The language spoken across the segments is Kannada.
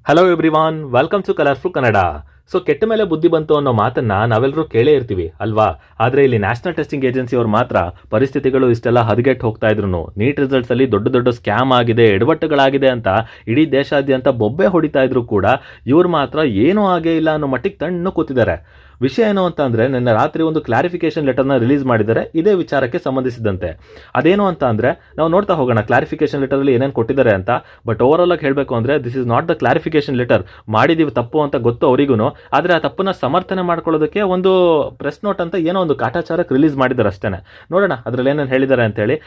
Hello everyone, welcome to colourful Kannada. So ಕೆಟ್ಟ ಮೇಲೆ ಬುದ್ಧಿ ಬಂತು ಅನ್ನೋ ಮಾತನ್ನ ನಾವೆಲ್ಲರೂ ಕೇಳೇ ಇರ್ತೀವಿ ಅಲ್ವಾ. ಆದರೆ ಇಲ್ಲಿ ನ್ಯಾಷನಲ್ ಟೆಸ್ಟಿಂಗ್ ಏಜೆನ್ಸಿ ಅವರು ಮಾತ್ರ ಪರಿಸ್ಥಿತಿಗಳು ಇಷ್ಟೆಲ್ಲ ಹದಗೆಟ್ಟು ಹೋಗ್ತಾ ಇದ್ರು, ನೀಟ್ ರಿಸಲ್ಟ್ಸ್ ಅಲ್ಲಿ ದೊಡ್ಡ ದೊಡ್ಡ ಸ್ಕ್ಯಾಮ್ ಆಗಿದೆ, ಎಡವಟ್ಟುಗಳಾಗಿದೆ ಅಂತ ಇಡೀ ದೇಶಾದ್ಯಂತ ಬೊಬ್ಬೆ ಹೊಡಿತಾ ಇದ್ರು ಕೂಡ ಇವ್ರು ಮಾತ್ರ ಏನೂ ಆಗೇ ಇಲ್ಲ ಅನ್ನೋ ಮಟ್ಟಿಗೆ ತಣ್ಣು ಕೂತಿದ್ದಾರೆ. ವಿಷಯ ಏನು ಅಂತ ಅಂದರೆ, ನಿನ್ನೆ ರಾತ್ರಿ ಒಂದು ಕ್ಲಾರಿಫಿಕೇಶನ್ ಲೆಟರ್ನ ರಿಲೀಸ್ ಮಾಡಿದ್ದಾರೆ ಇದೇ ವಿಚಾರಕ್ಕೆ ಸಂಬಂಧಿಸಿದಂತೆ. ಅದೇನು ಅಂತ ಅಂದರೆ, ನಾವು ನೋಡ್ತಾ ಹೋಗೋಣ ಕ್ಲಾರಿಫಿಕೇಶನ್ ಲೆಟರಲ್ಲಿ ಏನೇನು ಕೊಟ್ಟಿದ್ದಾರೆ ಅಂತ. ಬಟ್ ಓವರ್ ಆಲ್ ಆಗಿ ಹೇಳಬೇಕು ಅಂದರೆ, this is not the clarification letter. ಮಾಡಿದೀವಿ ತಪ್ಪು ಅಂತ ಗೊತ್ತು ಅವರಿಗೂ, ಆದರೆ ಆ ತಪ್ಪನ್ನ ಸಮರ್ಥನೆ ಮಾಡ್ಕೊಳ್ಳೋದಕ್ಕೆ ಒಂದು ಪ್ರೆಸ್ ನೋಟ್ ಅಂತ ಏನೋ ಒಂದು ಕಾಟಾಚಾರಕ್ಕೆ ರಿಲೀಸ್ ಮಾಡಿದ್ದಾರೆ ಅಷ್ಟೇ. ನೋಡೋಣ ಅದರಲ್ಲಿ ಏನೇನು ಹೇಳಿದ್ದಾರೆ ಅಂತೇಳಿ.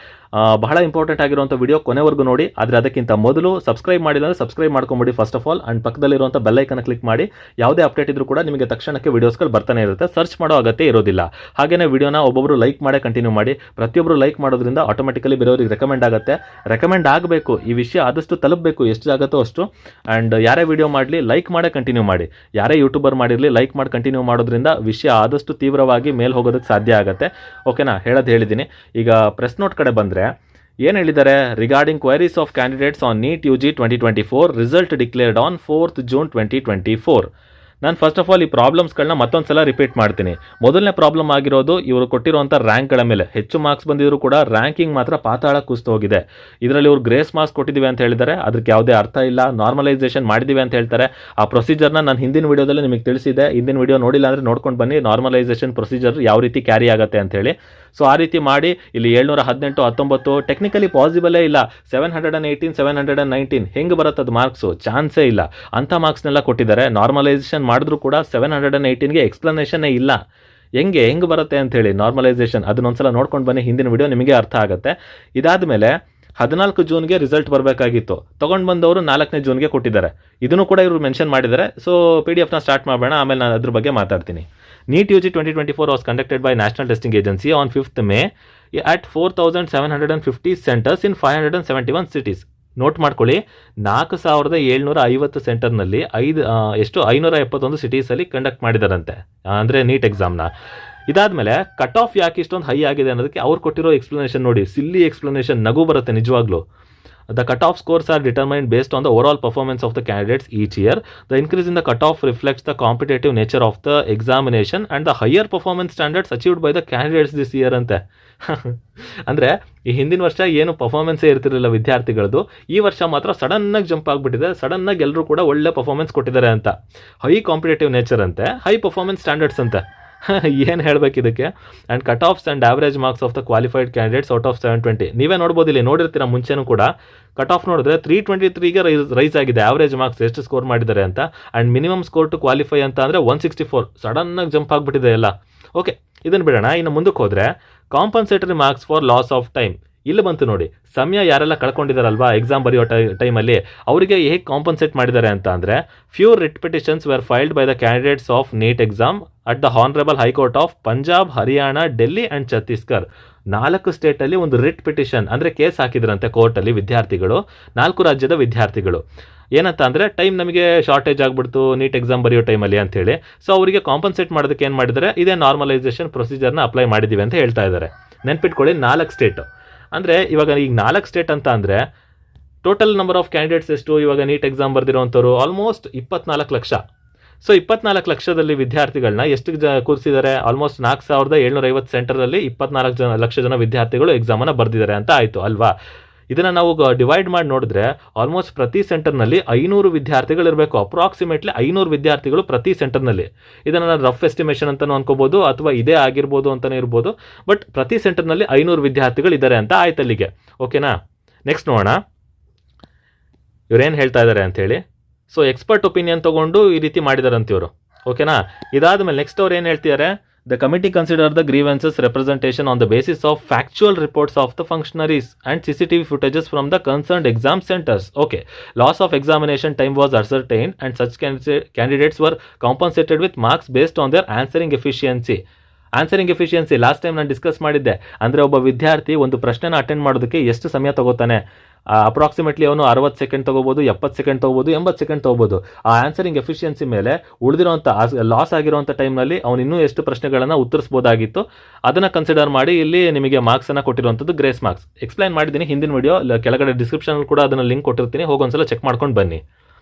ಬಹಳ ಇಂಪಾರ್ಟೆಂಟ್ ಆಗಿರುವಂಥ ವಿಡಿಯೋ ಕೊನೆವರೆಗೂ ನೋಡಿ. ಆದರೆ ಅದಕ್ಕಿಂತ ಮೊದಲು ಸಬ್ಸ್ಕ್ರೈಬ್ ಮಾಡಿಲ್ಲ ಅಂದರೆ ಸಬ್ಸ್ಕ್ರೈಬ್ ಮಾಡ್ಕೊಂಬಿಡಿ ಫಸ್ಟ್ ಆಫ್ ಆಲ್. ಆ್ಯಂಡ್ ಪಕ್ಕದಲ್ಲಿರುವಂಥ ಬೆಲ್ಲೈಕನ್ನ ಕ್ಲಿಕ್ ಮಾಡಿ. ಯಾವುದೇ ಅಪ್ಡೇಟ್ ಇದ್ರೂ ಕೂಡ ನಿಮಗೆ ತಕ್ಷಣಕ್ಕೆ ವಿಡಿಯೋಸ್ಗಳು ಬರ್ತಾನೆ ಇರುತ್ತೆ, ಸರ್ಚ್ ಮಾಡೋ ಅಗತ್ಯ ಇರೋದಿಲ್ಲ. ಹಾಗೇನೇ ವಿಡಿಯೋನ ಒಬ್ಬೊಬ್ಬರು ಲೈಕ್ ಮಾಡೇ ಕಂಟಿನ್ಯೂ ಮಾಡಿ. ಪ್ರತಿಯೊಬ್ಬರು ಲೈಕ್ ಮಾಡೋದ್ರಿಂದ ಆಟೋಮೆಟಿಕಲಿ ಬೇರೆಯವ್ರಿಗೆ ರೆಕಮೆಂಡ್ ಆಗುತ್ತೆ. ರೆಕಮೆಂಡ್ ಆಗಬೇಕು, ಈ ವಿಷಯ ಆದಷ್ಟು ತಲುಪಬೇಕು, ಎಷ್ಟು ಆಗುತ್ತೋ ಅಷ್ಟು. ಆ್ಯಂಡ್ ಯಾರೇ ವಿಡಿಯೋ ಮಾಡಲಿ ಲೈಕ್ ಮಾಡೇ ಕಂಟಿನ್ಯೂ ಮಾಡಿ. ಯಾರೇ ಯೂಟ್ಯೂಬರ್ ಮಾಡಿರಲಿ ಲೈಕ್ ಮಾಡಿ ಕಂಟಿನ್ಯೂ ಮಾಡೋದ್ರಿಂದ ವಿಷಯ ಆದಷ್ಟು ತೀವ್ರವಾಗಿ ಮೇಲೆ ಹೋಗೋದಕ್ಕೆ ಸಾಧ್ಯ ಆಗುತ್ತೆ. ಓಕೆನಾ, ಹೇಳಿದ್ದೀನಿ. ಈಗ ಪ್ರೆಸ್ ನೋಟ್ ಕಡೆ ಬಂದರೆ ಏನು ಹೇಳಿದ್ದಾರೆ? Regarding queries of candidates on NEET UG 2024 result declared on 4th June 2024. ನಾನು ಫಸ್ಟ್ ಆಫ್ ಆಲ್ ಈ ಪ್ರಾಬ್ಲಮ್ಸ್ಗಳನ್ನ ಮತ್ತೊಂದು ಸಲ ರಿಪೀಟ್ ಮಾಡ್ತೀನಿ. ಮೊದಲನೇ ಪ್ರಾಬ್ಲಮ್ ಆಗಿರೋದು ಇವರು ಕೊಟ್ಟಿರುವಂಥ ರ್ಯಾಂಕ್ಗಳ ಮೇಲೆ. ಹೆಚ್ಚು ಮಾರ್ಕ್ಸ್ ಬಂದಿದ್ರು ಕೂಡ ರ್ಯಾಂಕಿಂಗ್ ಮಾತ್ರ ಪಾತಾಳ ಕುಸಿದು ಹೋಗಿದೆ. ಇದರಲ್ಲಿ ಇವರು ಗ್ರೇಸ್ ಮಾರ್ಕ್ಸ್ ಕೊಟ್ಟಿದ್ದೀವಿ ಅಂತ ಹೇಳಿದ್ದಾರೆ, ಅದಕ್ಕೆ ಯಾವುದೇ ಅರ್ಥ ಇಲ್ಲ. ನಾರ್ಮಲೈಸೇಷನ್ ಮಾಡಿದ್ದೀವಿ ಅಂತ ಹೇಳ್ತಾರೆ. ಆ ಪ್ರೊಸೀಜರ್ನ ನಾನು ಹಿಂದಿನ ವಿಡಿಯೋದಲ್ಲಿ ನಿಮಗೆ ತಿಳಿಸಿದೆ. ಹಿಂದಿನ ವಿಡಿಯೋ ನೋಡಿಲ್ಲ ಅಂದರೆ ನೋಡ್ಕೊಂಡು ಬನ್ನಿ, ನಾರ್ಮಲೈಸೇಷನ್ ಪ್ರೊಸೀಜರ್ ಯಾವ ರೀತಿ ಕ್ಯಾರಿ ಆಗುತ್ತೆ ಅಂತ ಹೇಳಿ. ಸೊ ಆ ರೀತಿ ಮಾಡಿ ಇಲ್ಲಿ 718, 19 ಟೆಕ್ನಿಕಲಿ ಪಾಸಿಬಲೇ ಇಲ್ಲ. 718, 719 ಹೆಂಗೆ ಬರುತ್ತೆ ಅದು ಮಾರ್ಕ್ಸು? ಚಾನ್ಸೇ ಇಲ್ಲ. ಅಂಥ ಮಾರ್ಕ್ಸ್ನೆಲ್ಲ ಕೊಟ್ಟಿದ್ದಾರೆ. ನಾರ್ಮಲೈಸೇಷನ್ ಮಾಡಿದ್ರು ಕೂಡ 718ಗೆ ಎಕ್ಸ್ಪ್ಲನೇಷನ್ನೇ ಇಲ್ಲ. ಹೆಂಗೆ ಬರುತ್ತೆ ಅಂತ ಹೇಳಿ ನಾರ್ಮಲೈಸೇಷನ್, ಅದನ್ನೊಂದ್ಸಲ ನೋಡ್ಕೊಂಡು ಬನ್ನಿ, ಹಿಂದಿನ ವಿಡಿಯೋ ನಿಮಗೆ ಅರ್ಥ ಆಗುತ್ತೆ. ಇದಾದ ಮೇಲೆ 14 ಜೂನ್ಗೆ ರಿಸಲ್ಟ್ ಬರಬೇಕಾಗಿತ್ತು, ತೊಗೊಂಡು ಬಂದವರು 4ನೇ ಜೂನ್ಗೆ ಕೊಟ್ಟಿದ್ದಾರೆ. ಇದನ್ನು ಕೂಡ ಇವರು ಮೆನ್ಷನ್ ಮಾಡಿದ್ದಾರೆ. ಸೊ PDF ಸ್ಟಾರ್ಟ್ ಮಾಡೋಣ, ಆಮೇಲೆ ನಾನು ಅದ್ರ ಬಗ್ಗೆ ಮಾತಾಡ್ತೀನಿ. NEET UG 2024 was conducted by National Testing Agency on 5th May at 4,750 centers in 571 cities. Note ಮಾಡ್ಕೊಳ್ಳಿ, 4,750 ಸೆಂಟರ್ನಲ್ಲಿ 571 ಸಿಟೀಸಲ್ಲಿ ಕಂಡಕ್ಟ್ ಮಾಡಿದಾರಂತೆ, ಅಂದರೆ ನೀಟ್ ಎಕ್ಸಾಮ್ನ. ಇದಾದಮೇಲೆ ಕಟ್ ಆಫ್ ಯಾಕೆ ಇಷ್ಟೊಂದು ಹೈ ಆಗಿದೆ ಅನ್ನೋದಕ್ಕೆ ಅವ್ರು ಕೊಟ್ಟಿರೋ ಎಕ್ಸ್ಪ್ಲನೇಷನ್ ನೋಡಿ, ಸಿಲ್ಲಿ ಎಕ್ಸ್ಪ್ಲನೇಷನ್, ನಗು ಬರುತ್ತೆ ನಿಜವಾಗ್ಲೂ. The cutoff scores are determined based on the overall performance of the candidates each year. The increase in the cutoff reflects the competitive nature of the examination and the higher performance standards achieved by the candidates this year ಅಂತೆ. ಅಂದರೆ ಈ ಹಿಂದಿನ ವರ್ಷ ಏನು ಪರ್ಫಾರ್ಮೆನ್ಸೇ ಇರ್ತಿರಲಿಲ್ಲ ವಿದ್ಯಾರ್ಥಿಗಳದ್ದು, ಈ ವರ್ಷ ಮಾತ್ರ ಸಡನ್ನಾಗಿ ಜಂಪ್ ಆಗಿಬಿಟ್ಟಿದೆ. ಸಡನ್ನಾಗಿ ಎಲ್ಲರೂ ಕೂಡ ಒಳ್ಳೆ ಪರ್ಫಾರ್ಮೆನ್ಸ್ ಕೊಟ್ಟಿದ್ದಾರೆ ಅಂತ. ಹೈ ಕಾಂಪಿಟೇಟಿವ್ ನೇಚರ್ ಅಂತೆ, ಹೈ ಪರ್ಫಾರ್ಮೆನ್ಸ್ ಸ್ಟ್ಯಾಂಡರ್ಡ್ಸ್ ಅಂತೆ. ಏನು ಹೇಳಬೇಕು ಇದಕ್ಕೆ? And cut offs and average marks of the qualified candidates out of 720. ನೀವೇ ನೋಡ್ಬೋದು, ಇಲ್ಲಿ ನೋಡಿರ್ತೀರ ಮುಂಚೆನೂ ಕೂಡ. ಕಟ್ ಆಫ್ ನೋಡಿದ್ರೆ 323ಗೆ ರೈಸ್ ಆಗಿದೆ ಆವ್ರೇಜ್ ಮಾರ್ಕ್ಸ್, ಎಷ್ಟು ಸ್ಕೋರ್ ಮಾಡಿದ್ದಾರೆ ಅಂತ. And minimum score to qualify ಅಂತ ಅಂದರೆ 164. ಸಡನ್ನಾಗಿ ಜಂಪ್ ಆಗಿಬಿಟ್ಟಿದೆ ಎಲ್ಲ. ಓಕೆ, ಇದನ್ನು ಬಿಡೋಣ. ಇನ್ನು ಮುಂದಕ್ಕೆ ಹೋದರೆ compensatory marks for loss of time. ಇಲ್ಲಿ ಬಂತು ನೋಡಿ, ಸಮಯ ಯಾರೆಲ್ಲ ಕಳ್ಕೊಂಡಿದ್ದಾರಲ್ವಾ ಎಕ್ಸಾಮ್ ಬರೆಯೋ ಟೈಮಲ್ಲಿ, ಅವರಿಗೆ ಹೇಗೆ ಕಾಂಪನ್ಸೇಟ್ ಮಾಡಿದ್ದಾರೆ ಅಂತ ಅಂದರೆ, few writ petitions were filed by the candidates of NEET exam at the honourable high court of Punjab, Haryana, Delhi and Chhattisgarh. 4 ಸ್ಟೇಟಲ್ಲಿ ಒಂದು ರಿಟ್ ಪಿಟಿಷನ್ ಅಂದರೆ ಕೇಸ್ ಹಾಕಿದ್ರಂತೆ ಕೋರ್ಟಲ್ಲಿ ವಿದ್ಯಾರ್ಥಿಗಳು, 4 ರಾಜ್ಯದ ವಿದ್ಯಾರ್ಥಿಗಳು. ಏನಂತ ಅಂದರೆ, ಟೈಮ್ ನಮಗೆ ಶಾರ್ಟೇಜ್ ಆಗಿಬಿಡ್ತು ನೀಟ್ ಎಕ್ಸಾಮ್ ಬರೆಯೋ ಟೈಮಲ್ಲಿ ಅಂತೇಳಿ. ಸೊ ಅವರಿಗೆ ಕಾಂಪನ್ಸೇಟ್ ಮಾಡೋದಕ್ಕೆ ಏನು ಮಾಡಿದ್ದಾರೆ, ಇದೇ ನಾರ್ಮಲೈಸೇಷನ್ ಪ್ರೊಸೀಜರ್ನ ಅಪ್ಲೈ ಮಾಡಿದ್ದೀವಿ ಅಂತ ಹೇಳ್ತಾ ಇದ್ದಾರೆ. ನೆನ್ಪಿಟ್ಕೊಳ್ಳಿ, 4 ಸ್ಟೇಟು ಅಂದರೆ ಇವಾಗ ಈಗ 4 ಸ್ಟೇಟ್ ಅಂತ ಅಂದರೆ ಟೋಟಲ್ ನಂಬರ್ ಆಫ್ ಕ್ಯಾಂಡಿಡೇಟ್ಸ್ ಎಷ್ಟು? ಇವಾಗ ನೀಟ್ ಎಕ್ಸಾಮ್ ಬರೆದಿರೋಂಥವ್ರು ಆಲ್ಮೋಸ್ಟ್ 24 ಲಕ್ಷ. ಸೊ 24 ಲಕ್ಷದಲ್ಲಿ ವಿದ್ಯಾರ್ಥಿಗಳನ್ನ ಎಷ್ಟು ಕೂರಿಸಿದ್ದಾರೆ? ಆಲ್ಮೋಸ್ಟ್ 4,750 ಸೆಂಟರಲ್ಲಿ 24 ಲಕ್ಷ ಜನ ವಿದ್ಯಾರ್ಥಿಗಳು ಎಕ್ಸಾಮನ್ನು ಬರೆದಿದ್ದಾರೆ ಅಂತ ಆಯಿತು ಅಲ್ವಾ. ಇದನ್ನು ನಾವು ಡಿವೈಡ್ ಮಾಡಿ ನೋಡಿದ್ರೆ ಆಲ್ಮೋಸ್ಟ್ ಪ್ರತಿ ಸೆಂಟರ್ನಲ್ಲಿ 500 ವಿದ್ಯಾರ್ಥಿಗಳು ಇರಬೇಕು. ಅಪ್ರಾಕ್ಸಿಮೇಟ್ಲಿ 500 ವಿದ್ಯಾರ್ಥಿಗಳು ಪ್ರತಿ ಸೆಂಟರ್ನಲ್ಲಿ. ಇದನ್ನು ನಾನು ರಫ್ ಎಸ್ಟಿಮೇಷನ್ ಅಂತಲೂ ಅನ್ಕೋಬೋದು, ಅಥವಾ ಇದೇ ಆಗಿರ್ಬೋದು ಅಂತಲೇ ಇರ್ಬೋದು. ಬಟ್ ಪ್ರತಿ ಸೆಂಟರ್ನಲ್ಲಿ 500 ವಿದ್ಯಾರ್ಥಿಗಳು ಇದ್ದಾರೆ ಅಂತ ಆಯ್ತು ಅಲ್ಲಿಗೆ. ಓಕೆನಾ, ನೆಕ್ಸ್ಟ್ ನೋಡೋಣ ಇವ್ರೇನು ಹೇಳ್ತಾ ಇದ್ದಾರೆ ಅಂಥೇಳಿ. ಸೊ ಎಕ್ಸ್ಪರ್ಟ್ ಒಪಿನಿಯನ್ ತೊಗೊಂಡು ಈ ರೀತಿ ಮಾಡಿದಾರಂತ ಇವರು. ಓಕೆನಾ, ಇದಾದ ಮೇಲೆ ನೆಕ್ಸ್ಟ್ ಅವ್ರು ಏನು ಹೇಳ್ತಿದ್ದಾರೆ? The committee considered the grievances representation on the basis of factual reports of the functionaries and CCTV footages from the concerned exam centers. Okay, loss of examination time was ascertained and such candidates were compensated with marks based on their answering efficiency. Last time ನಾನು ಡಿಸ್ಕಸ್ ಮಾಡಿದ್ದೆ. ಅಂದರೆ ಒಬ್ಬ ವಿದ್ಯಾರ್ಥಿ ಒಂದು ಪ್ರಶ್ನೆನ ಅಟೆಂಡ್ ಮಾಡೋದಕ್ಕೆ ಎಷ್ಟು ಸಮಯ ತಗೋತಾನೆ, ಅಪ್ರಾಕ್ಸಿಮೇಟ್ಲಿ ಅವನು 60 ಸೆಕೆಂಡ್ ತೊಗೋಬೋದು, 70 ಸೆಕೆಂಡ್ ತೊಗೋಬೋದು, 80 ಸೆಕೆಂಡ್ ತೊಗೋಬೋದು. ಆ ಆನ್ಸರಿಂಗ್ ಎಫಿಷಿಯನ್ಸಿ ಮೇಲೆ ಉಳಿದಿರೋಂಥ ಲಾಸ್ ಆಗಿರೋಂಥ ಟೈಮ್ನಲ್ಲಿ ಅವನು ಇನ್ನೂ ಎಷ್ಟು ಪ್ರಶ್ನೆಗಳನ್ನು ಉತ್ತರಿಸ್ಬೋದಾಗಿತ್ತು ಅದನ್ನು ಕನ್ಸಿಡರ್ ಮಾಡಿ ಇಲ್ಲಿ ನಿಮಗೆ ಮಾರ್ಕ್ಸನ್ನು ಕೊಟ್ಟಿರುವಂಥದ್ದು ಗ್ರೇಸ್ ಮಾರ್ಕ್ಸ್. ಎಕ್ಸ್ಪ್ಲೈನ್ ಮಾಡಿದ್ದೀನಿ ಹಿಂದಿನ ವಿಡಿಯೋ, ಕೆಳಗಡೆ ಡಿಸ್ಕ್ರಿಪ್ಷನಲ್ಲಿ ಕೂಡ ಅದನ್ನು ಲಿಂಕ್ ಕೊಟ್ಟಿರ್ತೀನಿ, ಹೋಗೊಂದ್ಸಲ ಚೆಕ್ ಮಾಡ್ಕೊಂಡು ಬನ್ನಿ.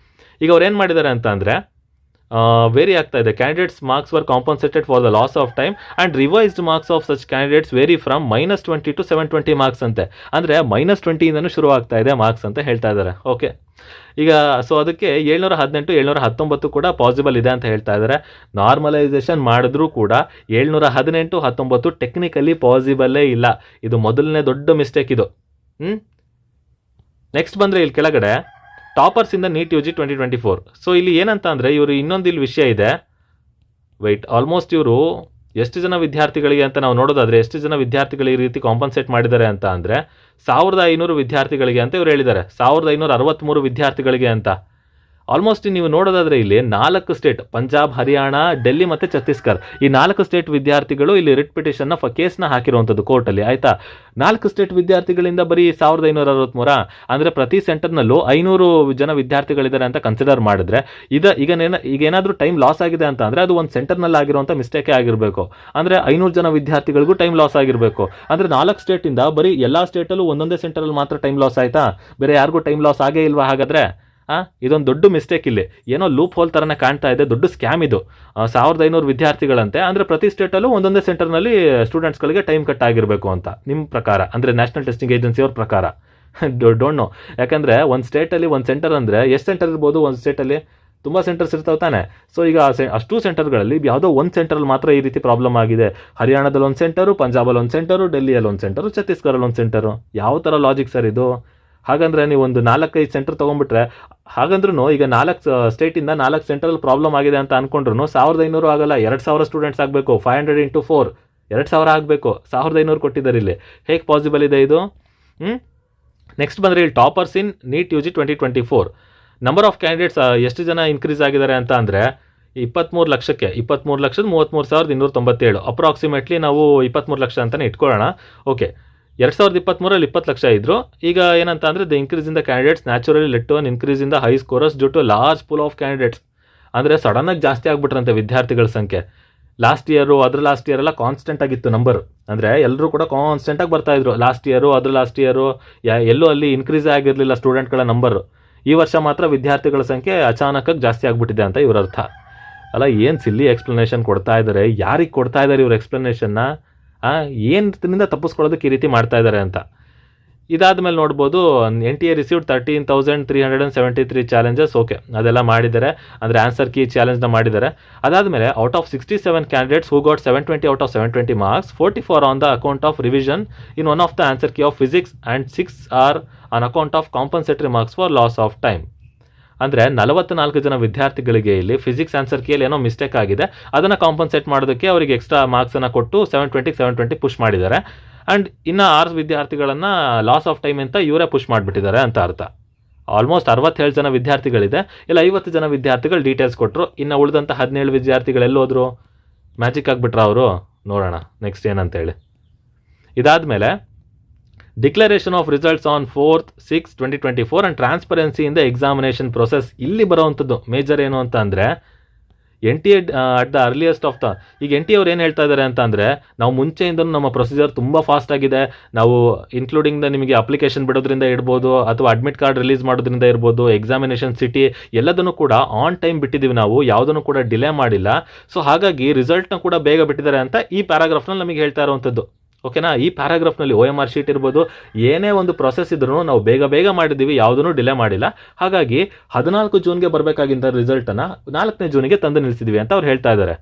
ಈಗ ಅವ್ರು ಏನು ಮಾಡಿದ್ದಾರೆ ಅಂತ ಅಂದರೆ ವೇರಿ ಆಗ್ತಾ ಇದೆ. Candidates marks were compensated for the loss of time and revised marks of such candidates vary from -20 to 720 marks ಅಂತೆ. ಅಂದರೆ -20ಇಂದನೂ ಶುರು ಆಗ್ತಾ ಇದೆ ಮಾರ್ಕ್ಸ್ ಅಂತ ಹೇಳ್ತಾ ಇದ್ದಾರೆ. ಓಕೆ, ಈಗ ಸೊ ಅದಕ್ಕೆ 718 719 ಕೂಡ ಪಾಸಿಬಲ್ ಇದೆ ಅಂತ ಹೇಳ್ತಾ ಇದ್ದಾರೆ. ನಾರ್ಮಲೈಸೇಷನ್ ಮಾಡಿದ್ರೂ ಕೂಡ 718 19 ಟೆಕ್ನಿಕಲಿ ಪಾಸಿಬಲ್ಲೇ ಇಲ್ಲ. ಇದು ಮೊದಲನೇ ದೊಡ್ಡ ಮಿಸ್ಟೇಕ್ ಇದು. ನೆಕ್ಸ್ಟ್ ಬಂದರೆ ಇಲ್ಲಿ ಕೆಳಗಡೆ toppers in the neat UG 2024. So ಇಲ್ಲಿ ಏನಂತ ಅಂದರೆ ಇವರು ಇನ್ನೊಂದು ಇಲ್ಲಿ ವಿಷಯ ಇದೆ. ಆಲ್ಮೋಸ್ಟ್ ಇವರು ಎಷ್ಟು ಜನ ವಿದ್ಯಾರ್ಥಿಗಳಿಗೆ ಅಂತ ನಾವು ನೋಡೋದಾದರೆ ಎಷ್ಟು ಜನ ವಿದ್ಯಾರ್ಥಿಗಳಿಗೆ ಈ ರೀತಿ ಕಾಂಪನ್ಸೇಟ್ ಮಾಡಿದ್ದಾರೆ ಅಂತ ಅಂದರೆ 1500 ವಿದ್ಯಾರ್ಥಿಗಳಿಗೆ ಅಂತ ಇವರು ಹೇಳಿದ್ದಾರೆ. 1563 ವಿದ್ಯಾರ್ಥಿಗಳಿಗೆ ಅಂತ. ಆಲ್ಮೋಸ್ಟ್ ನೀವು ನೋಡೋದಾದರೆ ಇಲ್ಲಿ 4 ಸ್ಟೇಟ್, ಪಂಜಾಬ್, ಹರಿಯಾಣ, ಡೆಲ್ಲಿ ಮತ್ತು ಛತ್ತೀಸ್ಗಢ, ಈ 4 ಸ್ಟೇಟ್ ವಿದ್ಯಾರ್ಥಿಗಳು ಇಲ್ಲಿ ರಿಟ್ ಪಿಟಿಷನ್ನ ಕೇಸ್ನ ಹಾಕಿರುವಂಥದ್ದು ಕೋರ್ಟಲ್ಲಿ. ಆಯಿತಾ, 4 ಸ್ಟೇಟ್ ವಿದ್ಯಾರ್ಥಿಗಳಿಂದ ಬರೀ 1563, ಅಂದರೆ ಪ್ರತಿ ಸೆಂಟರ್ನಲ್ಲೂ 500 ಜನ ವಿದ್ಯಾರ್ಥಿಗಳಿದ್ದಾರೆ ಅಂತ ಕನ್ಸಿಡರ್ ಮಾಡಿದ್ರೆ ಈಗ ಏನಾದರೂ ಟೈಮ್ ಲಾಸ್ ಆಗಿದೆ ಅಂತ ಅಂದರೆ ಅದು ಒಂದು ಸೆಂಟರ್ನಲ್ಲಿ ಆಗಿರುವಂಥ ಮಿಸ್ಟೇಕೇ ಆಗಿರಬೇಕು. ಅಂದರೆ 500 ಜನ ವಿದ್ಯಾರ್ಥಿಗಳಿಗೂ ಟೈಮ್ ಲಾಸ್ ಆಗಿರಬೇಕು. ಅಂದರೆ 4 ಸ್ಟೇಟಿಂದ ಬರೀ ಎಲ್ಲ ಸ್ಟೇಟಲ್ಲೂ ಒಂದೊಂದೇ ಸೆಂಟರಲ್ಲಿ ಮಾತ್ರ ಟೈಮ್ ಲಾಸ್ ಆಯಿತಾ? ಬೇರೆ ಯಾರಿಗೂ ಟೈಮ್ ಲಾಸ್ ಆಗೇ ಇಲ್ವಾ ಹಾಗಾದರೆ? ಇದೊಂದು ದೊಡ್ಡ ಮಿಸ್ಟೇಕ್ ಇಲ್ಲಿ. ಏನೋ ಲೂಪ್ ಹೋಲ್ ಥರನೇ ಕಾಣ್ತಾ ಇದೆ. ದೊಡ್ಡ ಸ್ಕ್ಯಾಮ್ ಇದು. 1500 ವಿದ್ಯಾರ್ಥಿಗಳಂತೆ, ಅಂದರೆ ಪ್ರತಿ ಸ್ಟೇಟಲ್ಲೂ ಒಂದೊಂದೇ ಸೆಂಟರ್ನಲ್ಲಿ ಸ್ಟೂಡೆಂಟ್ಸ್ಗಳಿಗೆ ಟೈಮ್ ಕಟ್ ಆಗಿರಬೇಕು ಅಂತ ನಿಮ್ಮ ಪ್ರಕಾರ, ಅಂದರೆ ನ್ಯಾಷನಲ್ ಟೆಸ್ಟಿಂಗ್ ಏಜೆನ್ಸಿ ಅವ್ರ ಪ್ರಕಾರ. Don't know. ಯಾಕಂದರೆ ಒಂದು ಸ್ಟೇಟಲ್ಲಿ ಒಂದು ಸೆಂಟರ್ ಅಂದರೆ ಎಷ್ಟು ಸೆಂಟರ್ ಇರ್ಬೋದು? ಒಂದು ಸ್ಟೇಟಲ್ಲಿ ತುಂಬ ಸೆಂಟರ್ಸ್ ಇರ್ತಾವೆ ತಾನೆ. ಸೊ ಈಗ ಅಷ್ಟು ಸೆಂಟರ್ಗಳಲ್ಲಿ ಯಾವುದೋ ಒಂದು ಸೆಂಟರಲ್ಲಿ ಮಾತ್ರ ಈ ರೀತಿ ಪ್ರಾಬ್ಲಮ್ ಆಗಿದೆ. ಹರಿಯಾಣದಲ್ಲಿ ಒಂದು ಸೆಂಟರು, ಪಂಜಾಬಲ್ಲಿ ಒಂದು ಸೆಂಟರು, ಡೆಲ್ಲಿಯಲ್ಲಿ ಒಂದು ಸೆಂಟರು, ಛತ್ತೀಸ್ಗಢಲ್ಲಿ ಒಂದು ಸೆಂಟರು. ಯಾವ ಥರ ಲಾಜಿಕ್ ಸರ್ ಇದು? ಹಾಗಂದ್ರೆ ನೀವು ಒಂದು 4-5 ಸೆಂಟರ್ ತೊಗೊಂಡ್ಬಿಟ್ರೆ, ಹಾಗಂದ್ರೂ ಈಗ 4 ಸ್ಟೇಟಿಂದ 4 ಸೆಂಟ್ರಲ್ಲಿ ಪ್ರಾಬ್ಲಮ್ ಆಗಿದೆ ಅಂತ ಅಂದ್ಕೊಂಡ್ರು 1500 ಆಗಲ್ಲ, 2000 ಸ್ಟೂಡೆಂಟ್ಸ್ ಆಗಬೇಕು. 500 × 4 2000 ಆಗಬೇಕು. 1500 ಕೊಟ್ಟಿದ್ದಾರೆ ಇಲ್ಲಿ. ಹೇಗೆ ಪಾಸಿಬಲ್ ಇದೆ ಇದು? ನೆಕ್ಸ್ಟ್ ಬಂದರೆ ಇಲ್ಲಿ toppers in NEET UG 2024 number of candidates ಎಷ್ಟು ಜನ ಇನ್ಕ್ರೀಸ್ ಆಗಿದ್ದಾರೆ ಅಂತ ಅಂದರೆ 23 ಲಕ್ಷಕ್ಕೆ 23,33,297 ಅಪ್ರಾಕ್ಸಿಮೇಟ್ಲಿ ನಾವು 23 ಲಕ್ಷ ಅಂತಲೇ ಇಟ್ಕೊಳ್ಳೋಣ. ಓಕೆ, 2023 20 ಲಕ್ಷ ಇದ್ರು. ಈಗ ಏನಂತ ಅಂದರೆ the increase in the candidates naturally led to an increase in the high scorers due to large pool of candidates. ಅಂದರೆ ಸಡನ್ನಾಗಿ ಜಾಸ್ತಿ ಆಗ್ಬಿಟ್ರಂತೆ ವಿದ್ಯಾರ್ಥಿಗಳ ಸಂಖ್ಯೆ. ಲಾಸ್ಟ್ ಇಯರ್ ಎಲ್ಲ ಕಾನ್ಸ್ಟೆಂಟ್ ಆಗಿತ್ತು ನಂಬರ್. ಅಂದರೆ ಎಲ್ಲರೂ ಕೂಡ ಕಾನ್ಸ್ಟೆಂಟಾಗಿ ಬರ್ತಾಯಿದ್ರು. ಲಾಸ್ಟ್ ಇಯರು ಎಲ್ಲೂ ಅಲ್ಲಿ ಇನ್ಕ್ರೀಸ್ ಆಗಿರಲಿಲ್ಲ ಸ್ಟೂಡೆಂಟ್ಗಳ ನಂಬರು. ಈ ವರ್ಷ ಮಾತ್ರ ವಿದ್ಯಾರ್ಥಿಗಳ ಸಂಖ್ಯೆ ಅಚಾನಕ್ಕಾಗಿ ಜಾಸ್ತಿ ಆಗಿಬಿಟ್ಟಿದೆ ಅಂತ ಇವ್ರ ಅರ್ಥ. ಅಲ್ಲ, ಏನು ಸಿಲ್ಲಿ ಎಕ್ಸ್ಪ್ಲನೇಷನ್ ಕೊಡ್ತಾ ಇದ್ದಾರೆ? ಯಾರಿಗೆ ಕೊಡ್ತಾ ಇದ್ದಾರೆ ಇವ್ರ ಎಕ್ಸ್ಪ್ಲನೇಷನ್ನ? ಏನಿಂದ ತಪ್ಪಿಸ್ಕೊಳ್ಳೋದಕ್ಕೆ ಈ ರೀತಿ ಮಾಡ್ತಾ ಇದ್ದಾರೆ ಅಂತ. ಇದಾದ ಮೇಲೆ ನೋಡ್ಬೋದು NTA ರಿಸೀವ್ಡ್ 13,373 ಚಾಲೆಂಜಸ್. ಓಕೆ, ಅದೆಲ್ಲ ಮಾಡಿದ್ದಾರೆ. ಅಂದರೆ ಆನ್ಸರ್ ಕೀ ಚಾಲೆಂಜ್ನ ಮಾಡಿದ್ದಾರೆ. ಅದಾದಮೇಲೆ out of 67 candidates who got 720 out of 720 marks, 44 on the account of revision in one of the answer key of physics and 6 are on account of compensatory marks for loss of time. ಅಂದರೆ 44 ಜನ ವಿದ್ಯಾರ್ಥಿಗಳಿಗೆ ಇಲ್ಲಿ ಫಿಸಿಕ್ಸ್ ಆನ್ಸರ್ ಕೀಯಲ್ಲಿ ಏನೋ ಮಿಸ್ಟೇಕ್ ಆಗಿದೆ, ಅದನ್ನು ಕಾಂಪನ್ಸೇಟ್ ಮಾಡೋದಕ್ಕೆ ಅವರಿಗೆ ಎಕ್ಸ್ಟ್ರಾ ಮಾರ್ಕ್ಸನ್ನು ಕೊಟ್ಟು 720 ಪುಷ್ ಮಾಡಿದ್ದಾರೆ. ಆ್ಯಂಡ್ ಇನ್ನು 6 ವಿದ್ಯಾರ್ಥಿಗಳನ್ನು ಲಾಸ್ ಆಫ್ ಟೈಮ್ ಅಂತ ಇವರೇ ಪುಷ್ ಮಾಡಿಬಿಟ್ಟಿದ್ದಾರೆ ಅಂತ ಅರ್ಥ. ಆಲ್ಮೋಸ್ಟ್ 67 ಜನ ವಿದ್ಯಾರ್ಥಿಗಳಿದೆ. ಇಲ್ಲ 50 ಜನ ವಿದ್ಯಾರ್ಥಿಗಳು ಡೀಟೇಲ್ಸ್ ಕೊಟ್ಟರು. ಇನ್ನು ಉಳಿದಂಥ 17 ವಿದ್ಯಾರ್ಥಿಗಳು ಎಲ್ಲೋದ್ರು? ಮ್ಯಾಜಿಕ್ ಆಗಿಬಿಟ್ರ ಅವರು? ನೋಡೋಣ ನೆಕ್ಸ್ಟ್ ಏನಂತೇಳಿ. ಇದಾದಮೇಲೆ declaration of results on 4th 6th 2024 and transparency in the examination process. ಇಲ್ಲಿ ಬರೋವಂಥದ್ದು ಮೇಜರ್ ಏನು ಅಂತ ಅಂದರೆ NTA at the earliest of the. ಈಗ NTA ಅವ್ರು ಏನು ಹೇಳ್ತಾ ಇದ್ದಾರೆ ಅಂತ ಅಂದರೆ, ನಾವು ಮುಂಚೆಯಿಂದಲೂ ನಮ್ಮ ಪ್ರೊಸೀಜರ್ ತುಂಬ ಫಾಸ್ಟ್ ಆಗಿದೆ. ನಾವು ಇನ್ಕ್ಲೂಡಿಂಗ್ ನಿಮಗೆ ಅಪ್ಲಿಕೇಶನ್ ಬಿಡೋದ್ರಿಂದ ಇರ್ಬೋದು, ಅಥವಾ ಅಡ್ಮಿಟ್ ಕಾರ್ಡ್ ರಿಲೀಸ್ ಮಾಡೋದ್ರಿಂದ ಇರ್ಬೋದು, ಎಕ್ಸಾಮಿನೇಷನ್ ಸಿಟಿ ಎಲ್ಲದನ್ನು ಕೂಡ ಆನ್ ಟೈಮ್ ಬಿಟ್ಟಿದ್ದೀವಿ ನಾವು, ಯಾವುದನ್ನು ಕೂಡ ಡಿಲೇ ಮಾಡಿಲ್ಲ. ಸೊ ಹಾಗಾಗಿ ರಿಸಲ್ಟ್ನ ಕೂಡ ಬೇಗ ಬಿಟ್ಟಿದ್ದಾರೆ ಅಂತ ಈ ಪ್ಯಾರಾಗ್ರಾಫ್ನಲ್ಲಿ ನಮಗೆ ಹೇಳ್ತಾ ಇರುವಂಥದ್ದು. ಓಕೆನಾ? ಈ ಪ್ಯಾರಾಗ್ರಾಫ್ನಲ್ಲಿ OMR ಶೀಟ್ ಇರ್ಬೋದು, ಏನೇ ಒಂದು ಪ್ರೊಸೆಸ್ ಇದ್ರೂ ನಾವು ಬೇಗ ಮಾಡಿದ್ದೀವಿ, ಯಾವುದನ್ನು ಡಿಲೇ ಮಾಡಿಲ್ಲ. ಹಾಗಾಗಿ 14 ಜೂನ್ಗೆ ಬರಬೇಕಾಗಿದ್ದ ರಿಸಲ್ಟನ್ನು 4ನೇ ಜೂನಿಗೆ ತಂದು ನಿಲ್ಲಿಸಿದ್ವಿ ಅಂತ ಅವ್ರು ಹೇಳ್ತಾ ಇದ್ದಾರೆ.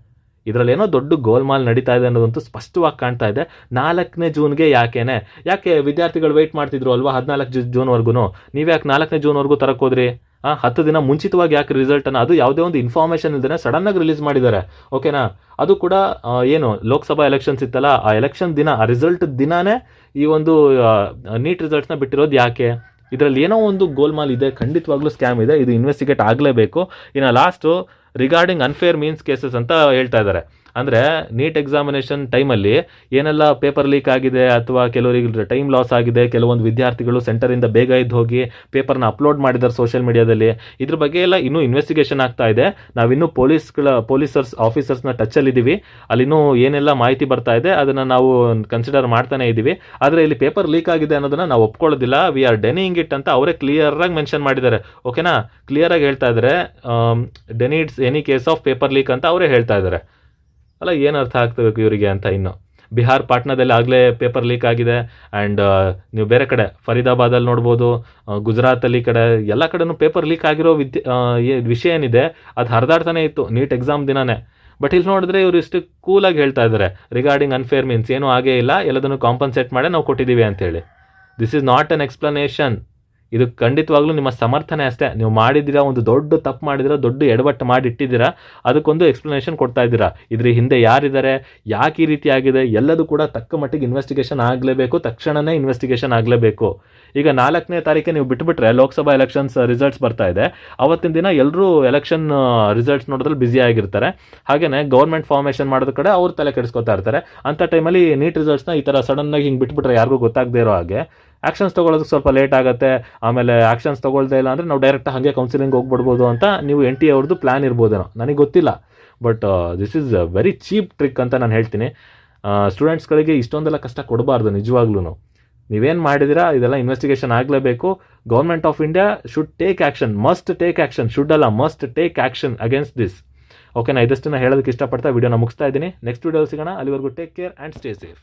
ಇದರಲ್ಲಿ ಏನೋ ದೊಡ್ಡ ಗೋಲ್ಮಾಲ್ ನಡೀತಾ ಇದೆ ಅನ್ನೋದಂತೂ ಸ್ಪಷ್ಟವಾಗಿ ಕಾಣ್ತಾ ಇದೆ. 4ನೇ ಜೂನ್ಗೆ ಯಾಕೆ ವಿದ್ಯಾರ್ಥಿಗಳು ವೆಯ್ಟ್ ಮಾಡ್ತಿದ್ರು ಅಲ್ವಾ 14 ಜೂನ್ವರೆಗೂ? ನೀವ್ಯಾಕೆ 4ನೇ ಜೂನ್ವರೆಗೂ ತರಕೋದ್ರಿ? 10 ದಿನ ಮುಂಚಿತವಾಗಿ ಯಾಕೆ ರಿಸಲ್ಟನ್ನು, ಅದು ಯಾವುದೇ ಒಂದು ಇನ್ಫಾರ್ಮೇಷನ್ ಇಲ್ಲದೇ ಸಡನ್ನಾಗಿ ರಿಲೀಸ್ ಮಾಡಿದ್ದಾರೆ. ಓಕೆನಾ? ಅದು ಕೂಡ ಏನು ಲೋಕಸಭಾ ಎಲೆಕ್ಷನ್ಸ್ ಇತ್ತಲ್ಲ, ಆ ಎಲೆಕ್ಷನ್ ದಿನ, ಆ ರಿಸಲ್ಟ್ ದಿನಾನೇ ಈ ಒಂದು ನೀಟ್ ರಿಸಲ್ಟ್ಸ್ನ ಬಿಟ್ಟಿರೋದು ಯಾಕೆ? ಇದರಲ್ಲಿ ಏನೋ ಒಂದು ಗೋಲ್ಮಾಲ್ ಇದೆ, ಖಂಡಿತವಾಗ್ಲೂ ಸ್ಕ್ಯಾಮ್ ಇದೆ. ಇದು ಇನ್ವೆಸ್ಟಿಗೇಟ್ ಆಗಲೇಬೇಕು. ಇನ್ನು last regarding unfair means cases ಅಂತ ಹೇಳ್ತಾ ಇದ್ದಾರೆ. ಅಂದರೆ ನೀಟ್ ಎಕ್ಸಾಮಿನೇಷನ್ ಟೈಮಲ್ಲಿ ಏನೆಲ್ಲ ಪೇಪರ್ ಲೀಕ್ ಆಗಿದೆ ಅಥವಾ ಕೆಲವರಿಗೆ ಟೈಮ್ ಲಾಸ್ ಆಗಿದೆ, ಕೆಲವೊಂದು ವಿದ್ಯಾರ್ಥಿಗಳು ಸೆಂಟರಿಂದ ಬೇಗ ಇದ್ದು ಹೋಗಿ ಪೇಪರ್ನ ಅಪ್ಲೋಡ್ ಮಾಡಿದ್ದಾರೆ ಸೋಷಿಯಲ್ ಮೀಡಿಯಾದಲ್ಲಿ. ಇದ್ರ ಬಗ್ಗೆ ಎಲ್ಲ ಇನ್ನೂ ಇನ್ವೆಸ್ಟಿಗೇಷನ್ ಆಗ್ತಾ ಇದೆ. ನಾವಿನ್ನೂ ಆಫೀಸರ್ಸ್ನ ಟಚ್ಚಲ್ಲಿದ್ದೀವಿ. ಅಲ್ಲಿನ್ನೂ ಏನೆಲ್ಲ ಮಾಹಿತಿ ಬರ್ತಾ ಇದೆ ಅದನ್ನು ನಾವು ಕನ್ಸಿಡರ್ ಮಾಡ್ತಾನೆ ಇದ್ದೀವಿ. ಆದರೆ ಇಲ್ಲಿ ಪೇಪರ್ ಲೀಕ್ ಆಗಿದೆ ಅನ್ನೋದನ್ನು ನಾವು ಒಪ್ಕೊಳ್ಳೋದಿಲ್ಲ. ವಿ ಆರ್ ಡೆನಿಯಿಂಗ್ ಇಟ್ ಅಂತ ಅವರೇ ಕ್ಲಿಯರಾಗಿ ಮೆನ್ಷನ್ ಮಾಡಿದ್ದಾರೆ. ಓಕೆನಾ, ಕ್ಲಿಯರಾಗಿ ಹೇಳ್ತಾ ಇದ್ದಾರೆ, denied any case of paper leak ಅಂತ ಅವರೇ ಹೇಳ್ತಾ ಇದ್ದಾರೆ. ಅಲ್ಲ, ಏನು ಅರ್ಥ ಆಗ್ತಬೇಕು ಇವರಿಗೆ ಅಂತ. ಇನ್ನು ಬಿಹಾರ್ ಪಾಟ್ನಾದಲ್ಲಿ ಆಗಲೇ ಪೇಪರ್ ಲೀಕ್ ಆಗಿದೆ. ಆ್ಯಂಡ್ ನೀವು ಬೇರೆ ಕಡೆ ಫರೀದಾಬಾದಲ್ಲಿ ನೋಡ್ಬೋದು, ಗುಜರಾತಲ್ಲಿ ಕಡೆ ಎಲ್ಲ ಕಡೆನೂ ಪೇಪರ್ ಲೀಕ್ ಆಗಿರೋ ವಿಷಯ ಏನಿದೆ ಅದು ಹರಿದಾಡ್ತಾನೆ ಇತ್ತು ನೀಟ್ ಎಕ್ಸಾಮ್ ದಿನಾನೇ. ಬಟ್ ಇಲ್ಲಿ ನೋಡಿದ್ರೆ ಇವರು ಇಷ್ಟು ಕೂಲಾಗಿ ಹೇಳ್ತಾ ಇದ್ದಾರೆ ರಿಗಾರ್ಡಿಂಗ್ ಅನ್ಫೇರ್ ಮೀನ್ಸ್ ಏನೂ ಆಗೇ ಇಲ್ಲ, ಎಲ್ಲದನ್ನು ಕಾಂಪನ್ಸೇಟ್ ಮಾಡಿ ನಾವು ಕೊಟ್ಟಿದ್ದೀವಿ ಅಂತೇಳಿ. This is not an explanation. ಇದು ಖಂಡಿತವಾಗ್ಲೂ ನಿಮ್ಮ ಸಮರ್ಥನೆ ಅಷ್ಟೇ. ನೀವು ಮಾಡಿದ್ದೀರಾ, ಒಂದು ದೊಡ್ಡ ತಪ್ಪು ಮಾಡಿದ್ದೀರಾ, ದೊಡ್ಡ ಎಡವಟ್ಟು ಮಾಡಿಟ್ಟಿದ್ದೀರಾ, ಅದಕ್ಕೊಂದು ಎಕ್ಸ್ಪ್ಲನೇಷನ್ ಕೊಡ್ತಾ ಇದ್ದೀರಾ. ಇದ್ರ ಹಿಂದೆ ಯಾರಿದ್ದಾರೆ, ಯಾಕೆ ಈ ರೀತಿ ಆಗಿದೆ, ಎಲ್ಲದೂ ಕೂಡ ತಕ್ಕ ಮಟ್ಟಿಗೆ ಇನ್ವೆಸ್ಟಿಗೇಷನ್ ಆಗಲೇಬೇಕು, ತಕ್ಷಣವೇ ಇನ್ವೆಸ್ಟಿಗೇಷನ್ ಆಗಲೇಬೇಕು. ಈಗ 4ನೇ ತಾರೀಕೆ ನೀವು ಬಿಟ್ಟುಬಿಟ್ರೆ ಲೋಕಸಭಾ ಎಲೆಕ್ಷನ್ಸ್ ರಿಸಲ್ಟ್ಸ್ ಬರ್ತಾ ಇದೆ. ಅವತ್ತಿನ ದಿನ ಎಲ್ಲರೂ ಎಲೆಕ್ಷನ್ ರಿಸಲ್ಟ್ಸ್ ನೋಡೋದ್ರಲ್ಲಿ ಬ್ಯುಸಿ ಆಗಿರ್ತಾರೆ. ಹಾಗೆಯೇ ಗೌರ್ಮೆಂಟ್ ಫಾರ್ಮೇಷನ್ ಮಾಡೋದ ಕಡೆ ಅವ್ರು ತಲೆ ಕೆಡಿಸ್ಕೊತಾ ಇರ್ತಾರೆ. ಅಂಥ ಟೈಮಲ್ಲಿ ನೀಟ್ ರಿಸಲ್ಟ್ಸ್ನ ಈ ಥರ ಸಡನ್ನಾಗಿ ಹಿಂಗೆ ಬಿಟ್ಬಿಟ್ರೆ ಯಾರಿಗೂ ಗೊತ್ತಾಗದೇ ಇರೋ ಹಾಗೆ ಆ್ಯಕ್ಷನ್ಸ್ ತೊಗೊಳೋದಕ್ಕೆ ಸ್ವಲ್ಪ ಲೇಟ್ ಆಗುತ್ತೆ. ಆಮೇಲೆ ಆ್ಯಕ್ಷನ್ಸ್ ತೊಗೊಳ್ದೇ ಇಲ್ಲ ಅಂದರೆ ನಾವು ಡೈರೆಕ್ಟ್ ಹಾಗೆ ಕೌನ್ಸಿಲಿಂಗ್ ಹೋಗ್ಬಿಡ್ಬೋದು ಅಂತ ನೀವು NTA ಅವ್ರದ್ದು ಪ್ಲ್ಯಾನ್ ಇರ್ಬೋದೇನೋ, ನನಗೆ ಗೊತ್ತಿಲ್ಲ. But this is very cheap trick ಅಂತ ನಾನು ಹೇಳ್ತೀನಿ. ಸ್ಟೂಡೆಂಟ್ಸ್ಗಳಿಗೆ ಇಷ್ಟೊಂದೆಲ್ಲ ಕಷ್ಟ ಕೊಡಬಾರ್ದು ನಿಜವಾಗ್ಲೂ. ನೀವೇನು ಮಾಡಿದಿರಾ ಇದೆಲ್ಲ ಇನ್ವೆಸ್ಟಿಗೇಷನ್ ಆಗಲೇಬೇಕು. Government of India should take action, must take action, should ಅಲ್ಲ must take action against this. ಓಕೆನಾ, ಇದಷ್ಟನ್ನು ಹೇಳೋದಕ್ಕೆ ಇಷ್ಟಪಡ್ತಾ ವಿಡಿಯೋನ ಮುಗಿಸ್ತಾ ಇದ್ದೀನಿ. ನೆಕ್ಸ್ಟ್ ವಿಡಿಯೋ ಸಿಗೋಣ. ಅಲ್ಲಿವರೆಗೂ take care and stay safe.